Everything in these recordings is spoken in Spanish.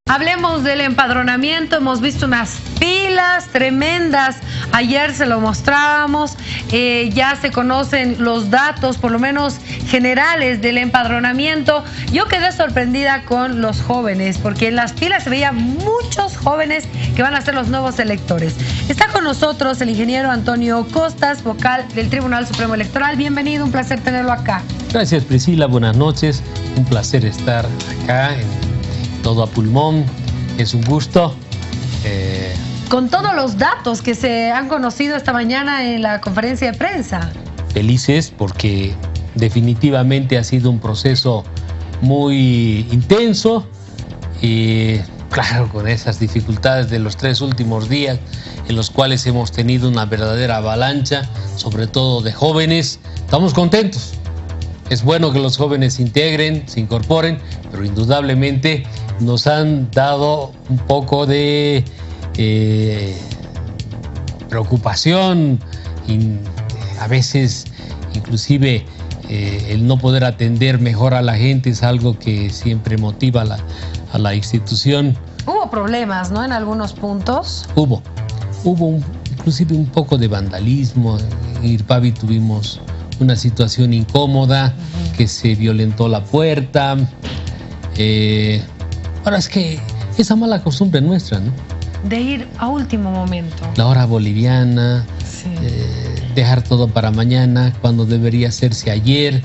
Hablemos del empadronamiento. Hemos visto unas filas tremendas. Ayer se lo mostrábamos. Ya se conocen los datos, por lo menos generales, del empadronamiento. Yo quedé sorprendida con los jóvenes, porque en las filas se veían muchos jóvenes que van a ser los nuevos electores. Está con nosotros el ingeniero Antonio Costas, vocal del Tribunal Supremo Electoral. Bienvenido, un placer tenerlo acá. Gracias, Priscila. Buenas noches. Un placer estar acá en Todo a Pulmón. Es un gusto. Con todos los datos que se han conocido esta mañana en la conferencia de prensa. Felices porque definitivamente ha sido un proceso muy intenso y claro, con esas dificultades de los 3 últimos días en los cuales hemos tenido una verdadera avalancha, sobre todo de jóvenes. Estamos contentos. Es bueno que los jóvenes se integren, se incorporen, pero indudablemente nos han dado un poco de preocupación y a veces inclusive el no poder atender mejor a la gente es algo que siempre motiva a la institución. Hubo problemas, ¿no? En algunos puntos. Hubo inclusive un poco de vandalismo. En Irpavi tuvimos una situación incómoda, que se violentó la puerta. Ahora es que esa mala costumbre nuestra, ¿no? De ir a último momento. La hora boliviana, sí. Dejar todo para mañana cuando debería hacerse ayer.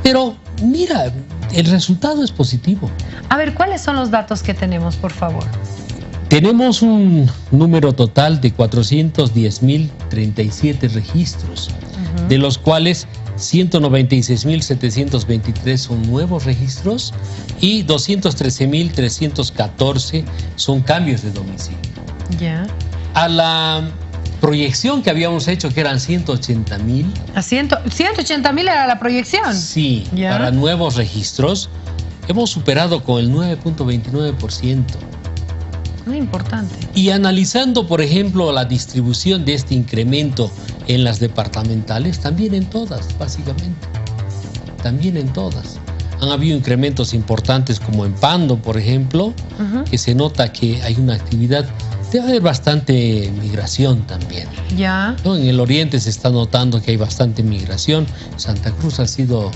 Pero mira, el resultado es positivo. A ver, ¿cuáles son los datos que tenemos, por favor? Tenemos un número total de 410.037 registros, de los cuales 196.723 son nuevos registros y 213.314 son cambios de domicilio. Ya. A la proyección que habíamos hecho, que eran 180.000. ¿180.000 era la proyección? Sí, ya. Para nuevos registros hemos superado con el 9.29%. Muy importante. Y analizando, por ejemplo, la distribución de este incremento en las departamentales, también en todas, básicamente. También en todas. Han habido incrementos importantes como en Pando, por ejemplo, que se nota que hay una actividad. Debe haber bastante migración también. Ya. ¿No? En el oriente se está notando que hay bastante migración. Santa Cruz ha sido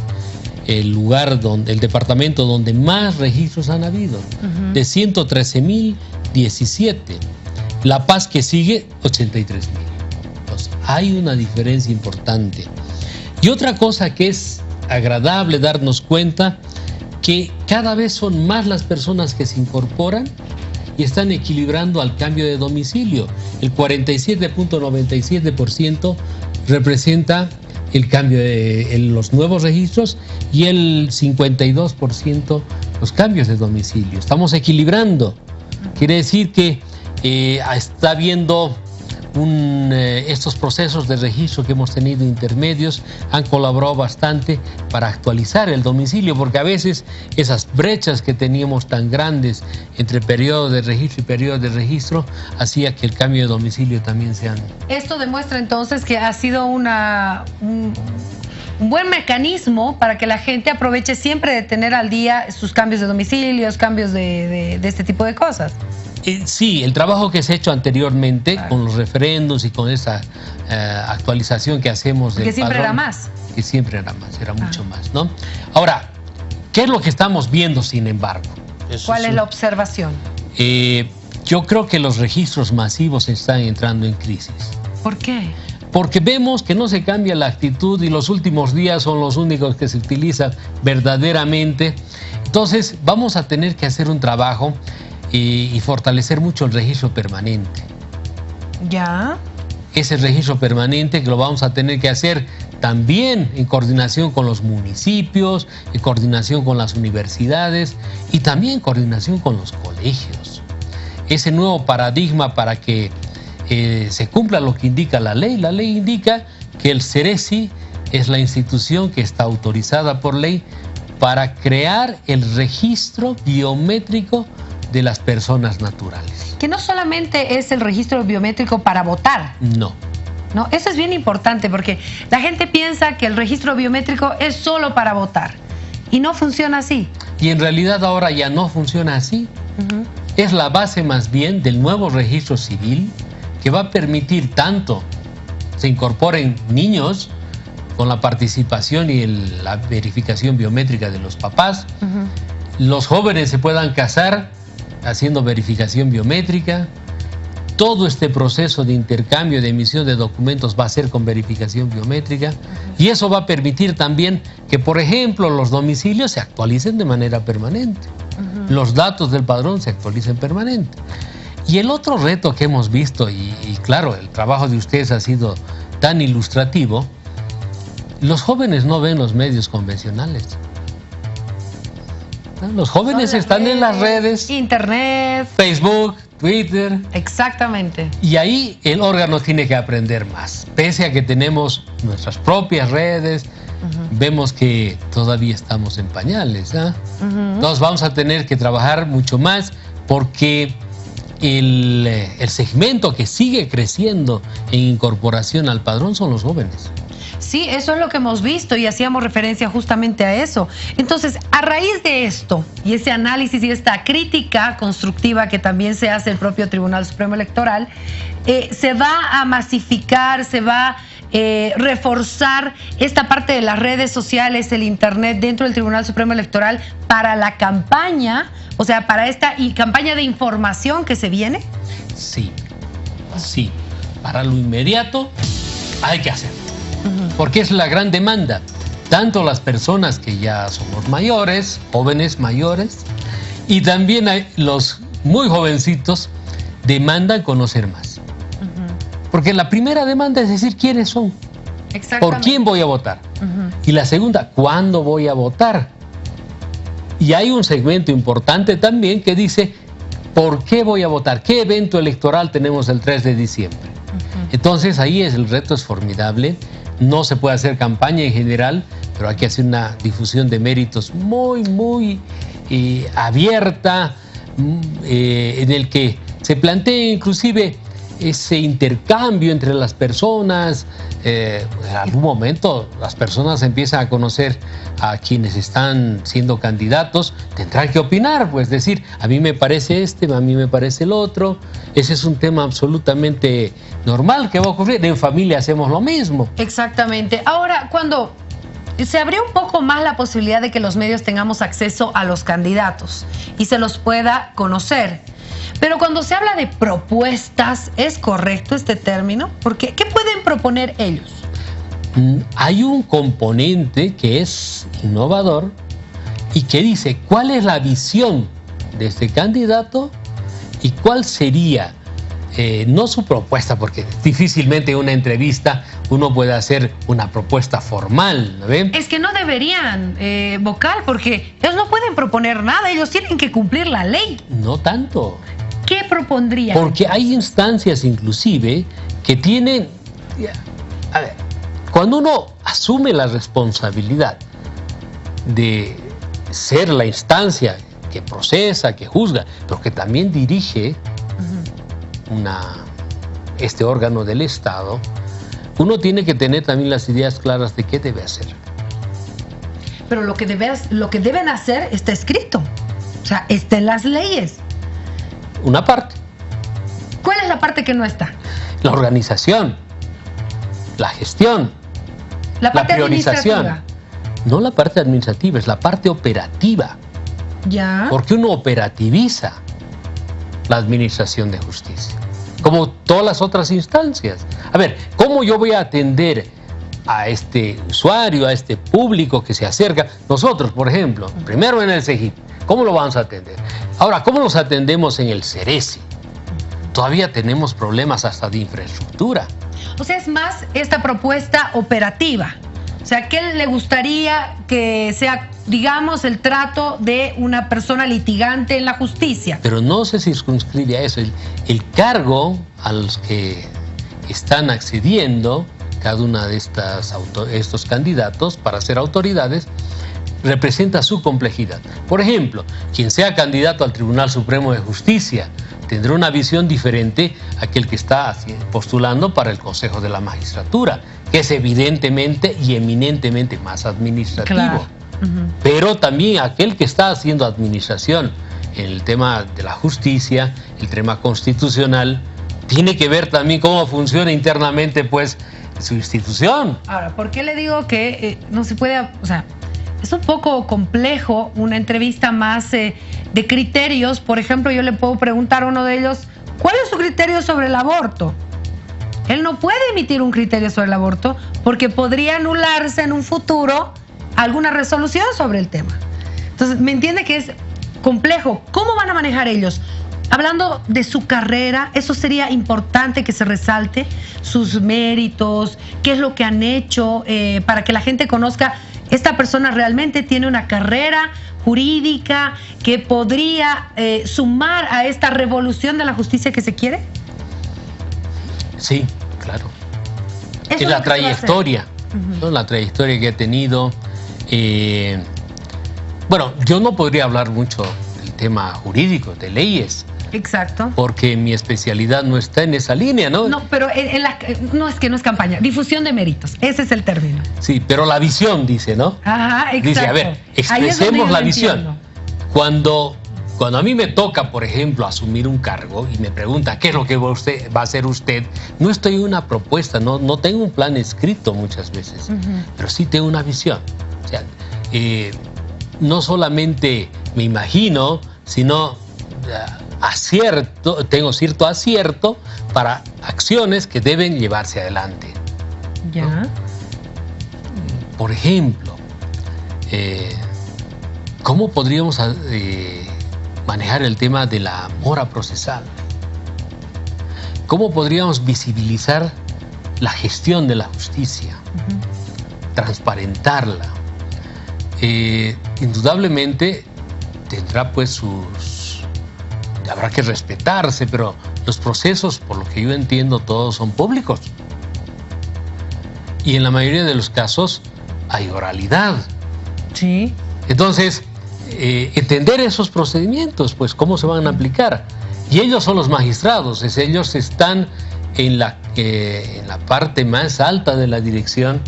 el lugar, el departamento donde más registros han habido, de 113.017. La Paz, que sigue, 83.000. Entonces, hay una diferencia importante. Y otra cosa que es agradable darnos cuenta, que cada vez son más las personas que se incorporan y están equilibrando al cambio de domicilio. El 47.97% representa el cambio de los nuevos registros y el 52% los cambios de domicilio. Estamos equilibrando. Quiere decir que está habiendo estos procesos de registro que hemos tenido intermedios han colaborado bastante para actualizar el domicilio, porque a veces esas brechas que teníamos tan grandes entre periodo de registro y periodo de registro hacía que el cambio de domicilio también sean. Esto demuestra entonces que ha sido un buen mecanismo para que la gente aproveche siempre de tener al día sus cambios de domicilios, cambios de este tipo de cosas. Sí, el trabajo que se ha hecho anteriormente, claro, con los referendos y con esa actualización que hacemos del que siempre padrón, era más. Que siempre era más, era mucho más, ¿no? Ahora, ¿qué es lo que estamos viendo, sin embargo? ¿Cuál es la observación? Yo creo que los registros masivos están entrando en crisis. ¿Por qué? Porque vemos que no se cambia la actitud y los últimos días son los únicos que se utilizan verdaderamente. Entonces, vamos a tener que hacer un trabajo y fortalecer mucho el registro permanente. Ya. Ese registro permanente que lo vamos a tener que hacer también en coordinación con los municipios, en coordinación con las universidades y también en coordinación con los colegios. Ese nuevo paradigma para que se cumpla lo que indica la ley. La ley indica que el CERESI es la institución que está autorizada por ley para crear el registro biométrico de las personas naturales. Que no solamente es el registro biométrico para votar. No. No, eso es bien importante porque la gente piensa que el registro biométrico es solo para votar y no funciona así. Y en realidad ahora ya no funciona así. es la base más bien del nuevo registro civil que va a permitir tanto se incorporen niños con la participación y la verificación biométrica de los papás, los jóvenes se puedan casar haciendo verificación biométrica. Todo este proceso de intercambio, de emisión de documentos va a ser con verificación biométrica y eso va a permitir también que, por ejemplo, los domicilios se actualicen de manera permanente, los datos del padrón se actualicen permanente. Y el otro reto que hemos visto, y claro, el trabajo de ustedes ha sido tan ilustrativo, los jóvenes no ven los medios convencionales. Los jóvenes están en las redes, Internet, Facebook, Twitter. Exactamente. Y ahí el órgano tiene que aprender más. Pese a que tenemos nuestras propias redes, vemos que todavía estamos en pañales. Entonces vamos a tener que trabajar mucho más porque el segmento que sigue creciendo en incorporación al padrón son los jóvenes. Sí, eso es lo que hemos visto y hacíamos referencia justamente a eso. Entonces, a raíz de esto y ese análisis y esta crítica constructiva que también se hace el propio Tribunal Supremo Electoral, se va a masificar, se va a reforzar esta parte de las redes sociales, el Internet dentro del Tribunal Supremo Electoral para la campaña, o sea, para esta campaña de información que se viene. Sí, sí. Para lo inmediato hay que hacerlo. Porque es la gran demanda. Tanto las personas que ya somos mayores, jóvenes mayores, y también hay los muy jovencitos demandan conocer más. Porque la primera demanda es decir quiénes son, por quién voy a votar. Y la segunda, ¿cuándo voy a votar? Y hay un segmento importante también que dice, ¿por qué voy a votar? ¿Qué evento electoral tenemos el 3 de diciembre? Entonces ahí el reto es formidable. No se puede hacer campaña en general, pero hay que hacer una difusión de méritos muy abierta, en el que se plantee inclusive ese intercambio entre las personas. En algún momento las personas empiezan a conocer a quienes están siendo candidatos, tendrán que opinar, pues decir, a mí me parece este, a mí me parece el otro. Ese es un tema absolutamente normal que va a ocurrir. En familia hacemos lo mismo. Exactamente. Ahora, cuando se abrió un poco más la posibilidad de que los medios tengamos acceso a los candidatos y se los pueda conocer, pero cuando se habla de propuestas, ¿es correcto este término? Porque, ¿qué pueden proponer ellos? Hay un componente que es innovador y que dice cuál es la visión de este candidato y cuál sería, no su propuesta, porque difícilmente en una entrevista uno puede hacer una propuesta formal, ¿no ven? Es que no deberían, Vocal, porque ellos no pueden proponer nada, ellos tienen que cumplir la ley. No tanto. ¿Qué propondrían? Porque hay instancias inclusive que tienen... A ver, cuando uno asume la responsabilidad de ser la instancia que procesa, que juzga, pero que también dirige este órgano del Estado, uno tiene que tener también las ideas claras de qué debe hacer. Pero lo que deben hacer está escrito, o sea, está en las leyes. Una parte. ¿Cuál es la parte que no está? La organización, la gestión, la priorización. No la parte administrativa, es la parte operativa. Ya. Porque uno operativiza la administración de justicia, como todas las otras instancias. A ver, ¿cómo yo voy a atender a este usuario, a este público que se acerca? Nosotros, por ejemplo, primero en el CEGIP, ¿cómo lo vamos a atender? Ahora, ¿cómo los atendemos en el CERECI? Todavía tenemos problemas hasta de infraestructura. O sea, es más esta propuesta operativa. O sea, ¿qué le gustaría que sea, digamos, el trato de una persona litigante en la justicia? Pero no se circunscribe a eso. El cargo a los que están accediendo, cada una de estos candidatos para ser autoridades, representa su complejidad. Por ejemplo, quien sea candidato al Tribunal Supremo de Justicia tendrá una visión diferente a aquel que está postulando para el Consejo de la Magistratura, que es evidentemente y eminentemente más administrativo. Claro. Pero también aquel que está haciendo administración el tema de la justicia, el tema constitucional, tiene que ver también cómo funciona internamente, pues, su institución. Ahora, ¿por qué le digo que no se puede, o sea, es un poco complejo una entrevista más de criterios? Por ejemplo, yo le puedo preguntar a uno de ellos, ¿cuál es su criterio sobre el aborto? Él no puede emitir un criterio sobre el aborto porque podría anularse en un futuro alguna resolución sobre el tema. Entonces, ¿me entiende que es complejo? ¿Cómo van a manejar ellos? Hablando de su carrera, eso sería importante que se resalte, sus méritos, qué es lo que han hecho, para que la gente conozca, esta persona realmente tiene una carrera jurídica que podría sumar a esta revolución de la justicia que se quiere. Sí, claro. Es la trayectoria, ¿no? La trayectoria que ha tenido. Bueno, yo no podría hablar mucho del tema jurídico, de leyes. Exacto. Porque mi especialidad no está en esa línea, ¿no? No, pero no es que no es campaña, difusión de méritos, ese es el término. Sí, pero la visión, dice, ¿no? Ajá, exacto. Dice, a ver, expresemos la visión. Cuando a mí me toca, por ejemplo, asumir un cargo y me pregunta qué es lo que va a hacer usted, no estoy en una propuesta, no tengo un plan escrito muchas veces, pero sí tengo una visión. O sea, no solamente me imagino, sino tengo cierto acierto para acciones que deben llevarse adelante. Ya. ¿No? Por ejemplo, ¿cómo podríamos manejar el tema de la mora procesal? ¿Cómo podríamos visibilizar la gestión de la justicia? Transparentarla. Indudablemente tendrá pues habrá que respetarse, pero los procesos, por lo que yo entiendo, todos son públicos. Y en la mayoría de los casos hay oralidad. Sí. Entonces, entender esos procedimientos, pues cómo se van a aplicar. Y ellos son los magistrados, ellos están en la parte más alta de la dirección,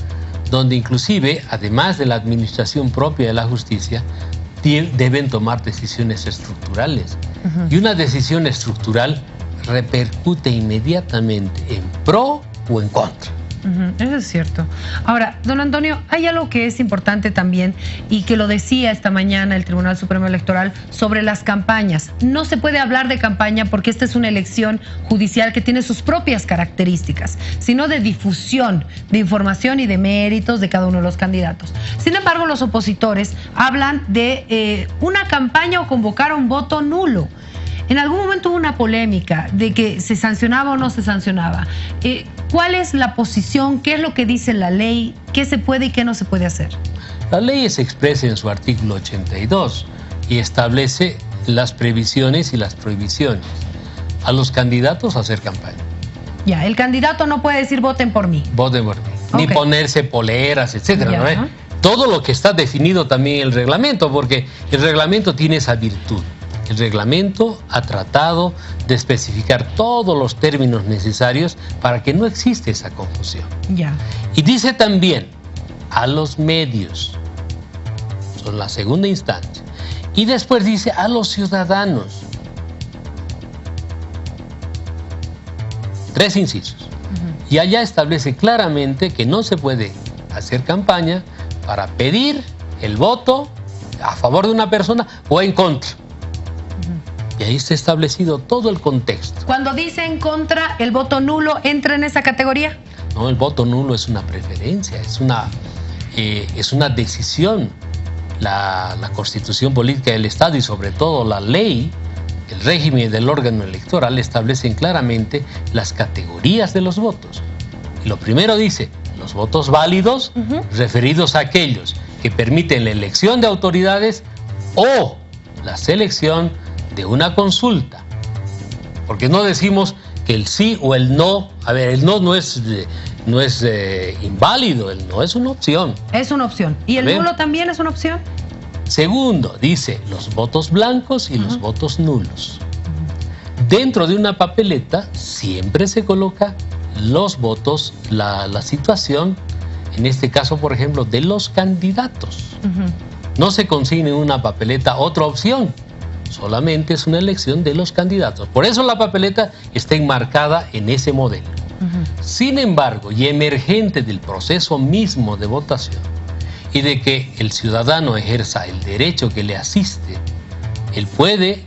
donde inclusive, además de la administración propia de la justicia, deben tomar decisiones estructurales. Y una decisión estructural repercute inmediatamente en pro o en contra. Eso es cierto. Ahora, don Antonio, hay algo que es importante también y que lo decía esta mañana el Tribunal Supremo Electoral sobre las campañas. No se puede hablar de campaña porque esta es una elección judicial que tiene sus propias características, sino de difusión de información y de méritos de cada uno de los candidatos. Sin embargo, los opositores hablan de una campaña o convocar a un voto nulo. En algún momento hubo una polémica de que se sancionaba o no se sancionaba. ¿Cuál es la posición? ¿Qué es lo que dice la ley? ¿Qué se puede y qué no se puede hacer? La ley se expresa en su artículo 82 y establece las previsiones y las prohibiciones a los candidatos a hacer campaña. Ya, el candidato no puede decir voten por mí. Voten por mí. Okay. Ni ponerse poleras, etcétera, ¿no? Todo lo que está definido también en el reglamento, porque el reglamento tiene esa virtud. El reglamento ha tratado de especificar todos los términos necesarios para que no exista esa confusión. Ya. Y dice también a los medios, son la segunda instancia, y después dice a los ciudadanos. 3 incisos. Y allá establece claramente que no se puede hacer campaña para pedir el voto a favor de una persona o en contra. Y ahí está establecido todo el contexto. Cuando dice en contra, ¿el voto nulo entra en esa categoría? No, el voto nulo es una preferencia, es una decisión. La Constitución Política del Estado y sobre todo la ley, el régimen del órgano electoral establecen claramente las categorías de los votos. Y lo primero dice, los votos válidos referidos a aquellos que permiten la elección de autoridades o la selección de una consulta, porque no decimos que el sí o el no. A ver, el no es inválido, el no es una opción. Es una opción. ¿Y el nulo también es una opción? Segundo, dice los votos blancos y los votos nulos. Dentro de una papeleta siempre se coloca los votos, la situación, en este caso, por ejemplo, de los candidatos. No se consigna en una papeleta otra opción, solamente es una elección de los candidatos. Por eso la papeleta está enmarcada en ese modelo. Sin embargo, y emergente del proceso mismo de votación y de que el ciudadano ejerza el derecho que le asiste, él puede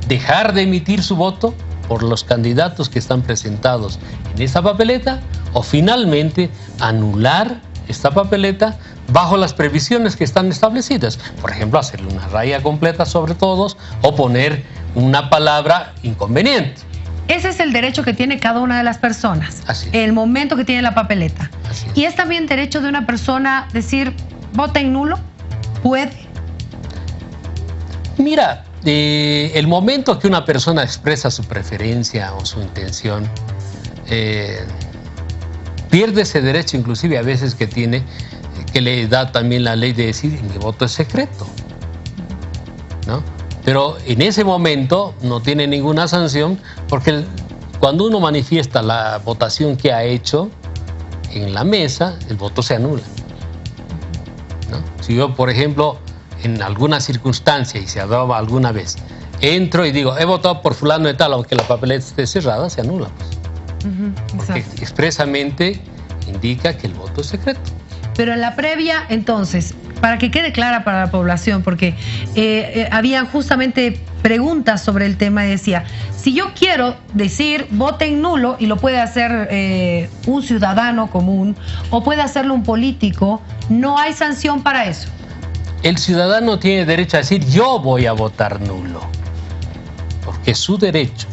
dejar de emitir su voto por los candidatos que están presentados en esa papeleta o finalmente anular esta papeleta bajo las previsiones que están establecidas. Por ejemplo, hacerle una raya completa sobre todos o poner una palabra inconveniente. Ese es el derecho que tiene cada una de las personas. Así es. El momento que tiene la papeleta. Así es. Y es también derecho de una persona decir, vota en nulo. ¿Puede? Mira, el momento que una persona expresa su preferencia o su intención, pierde ese derecho, inclusive a veces que tiene, que le da también la ley de decir, mi voto es secreto, ¿no? Pero en ese momento no tiene ninguna sanción, porque cuando uno manifiesta la votación que ha hecho en la mesa, el voto se anula, ¿no? Si yo, por ejemplo, en alguna circunstancia, y se ha dado alguna vez, entro y digo, he votado por fulano de tal, aunque la papeleta esté cerrada, se anula, pues. Porque expresamente indica que el voto es secreto. Pero en la previa, entonces, para que quede clara para la población, porque había justamente preguntas sobre el tema y decía, si yo quiero decir voten nulo, y lo puede hacer un ciudadano común o puede hacerlo un político, no hay sanción para eso. El ciudadano tiene derecho a decir yo voy a votar nulo, porque es su derecho.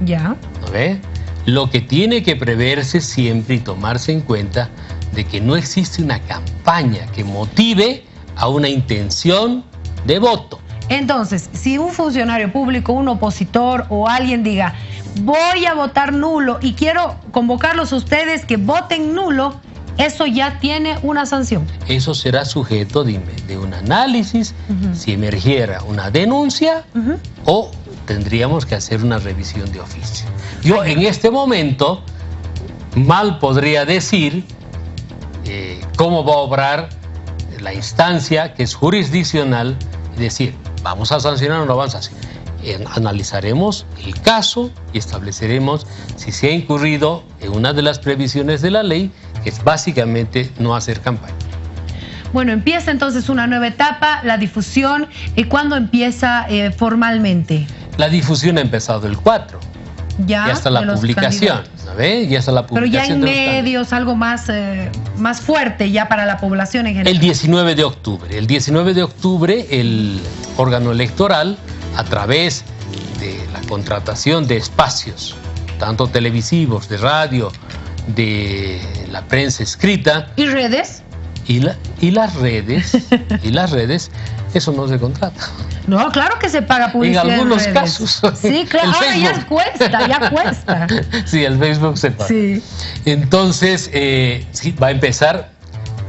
Ya. ¿No ve? Lo que tiene que preverse siempre y tomarse en cuenta de que no existe una campaña que motive a una intención de voto. Entonces, si un funcionario público, un opositor o alguien diga voy a votar nulo y quiero convocarlos a ustedes que voten nulo, eso ya tiene una sanción. Eso será sujeto de un análisis, si emergiera una denuncia o tendríamos que hacer una revisión de oficio. Yo en este momento mal podría decir cómo va a obrar la instancia que es jurisdiccional y decir, vamos a sancionar o no vamos a sancionar. Analizaremos el caso y estableceremos si se ha incurrido en una de las previsiones de la ley, que es básicamente no hacer campaña. Bueno, empieza entonces una nueva etapa, la difusión. ¿Cuándo empieza formalmente? La difusión ha empezado el 4. Ya hasta la publicación, ¿sabes? Ya hasta la publicación. Pero ya en medios, algo más fuerte ya para la población en general. El 19 de octubre. El 19 de octubre el órgano electoral, a través de la contratación de espacios, tanto televisivos, de radio, de la prensa escrita. ¿Y redes? Y las redes, eso no se contrata. No, claro que se paga publicidad. En algunos casos. Sí, claro. Ahora ya cuesta. Sí, el Facebook se paga. Sí. Entonces, sí, va a empezar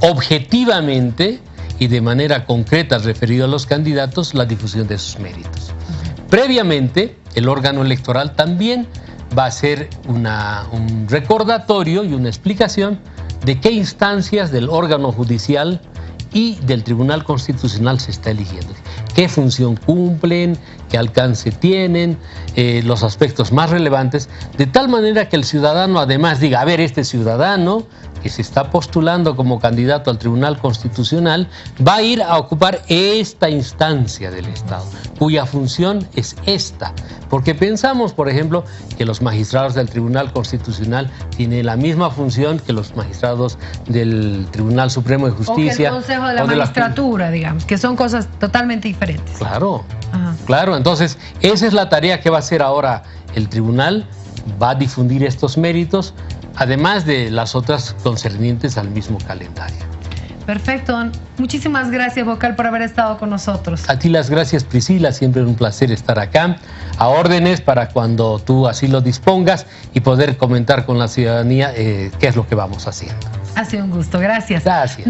objetivamente y de manera concreta referido a los candidatos la difusión de sus méritos. Previamente, el órgano electoral también va a hacer un recordatorio y una explicación de qué instancias del órgano judicial y del Tribunal Constitucional se está eligiendo, qué función cumplen, qué alcance tienen, los aspectos más relevantes, de tal manera que el ciudadano además diga, a ver, este ciudadano que se está postulando como candidato al Tribunal Constitucional va a ir a ocupar esta instancia del Estado, cuya función es esta. Porque pensamos, por ejemplo, que los magistrados del Tribunal Constitucional tienen la misma función que los magistrados del Tribunal Supremo de Justicia. O que el Consejo de la Magistratura, digamos, que son cosas totalmente diferentes. Claro, claro. Entonces, esa es la tarea que va a hacer ahora el tribunal, va a difundir estos méritos, además de las otras concernientes al mismo calendario. Perfecto. Muchísimas gracias, vocal, por haber estado con nosotros. A ti las gracias, Priscila. Siempre es un placer estar acá. A órdenes para cuando tú así lo dispongas y poder comentar con la ciudadanía qué es lo que vamos haciendo. Ha sido un gusto. Gracias. Gracias.